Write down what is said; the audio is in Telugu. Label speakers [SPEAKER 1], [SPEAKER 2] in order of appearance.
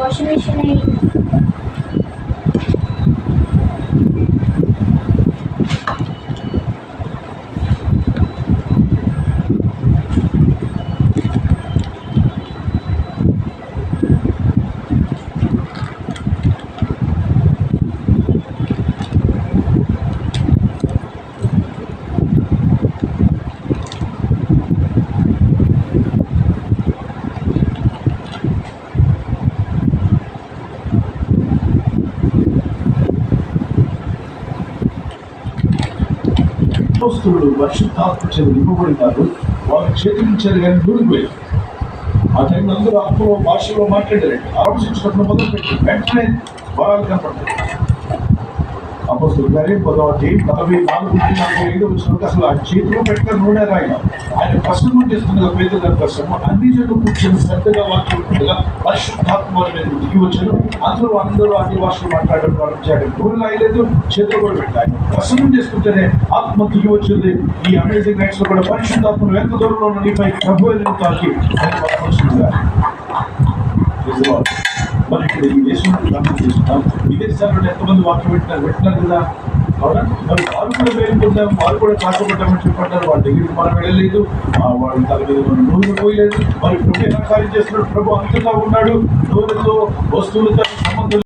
[SPEAKER 1] వాషింగ్ మిషన్
[SPEAKER 2] అపోస్తలులు పరిశుద్ధాత్మ చేత నింపబడినారు. వాళ్ళ చేతించారు కానీ దూరిపోయారు. ఆ టైంలో అందరూ ఆత్మలో భాషలో మాట్లాడారండి. ఆలోచించినప్పుడు మొదలుపెట్టి వెంటనే వరాలు కనపడతాయి. అపోస్తలుల కార్యం 44-45 వచ్చినప్పుడు అసలు ఆ చేతిలో పెట్టిన నూనె రాయన ఆయన ప్రసంగం చేస్తున్న పేదల ప్రసంగం అన్ని జనులు కూర్చొని శ్రద్ధగా వాక్యం పరిశుద్ధాత్మ వారి మీద దిగి వచ్చారు. అందరూ అన్ని భాషలు మాట్లాడడం ప్రారంభించాడు. నూనె రాయలేదు, చేతులు కూడా పెట్టారు. ప్రసంగం చేసుకుంటేనే ఆత్మ దిగి వచ్చింది. ఈ అమేజింగ్ నైట్స్ లో కూడా పరిశుద్ధాత్మను ఎంత దూరంలో ఉన్న నీపై ప్రభు తాకి మరి ఇక్కడ ఈ దేశంలో ప్రార్థన చేస్తున్నాం. విదేశాల్లో ఎంతమంది వాక్యం పెట్టినారు కదా. అవునా? మరి వారు కూడా వేలుకుందాం, వారు కూడా కాకపోతామని చెప్పంటారు. వాళ్ళ దగ్గరికి మనం వెళ్ళలేదు, వాళ్ళ తల మీద మనం నూనె పోయలేదు. మరి ప్రభు ఎలా కార్యం చేస్తున్నాడు? ప్రభు అంతగా ఉన్నాడు. నూనెతో వస్తువులతో సంబంధం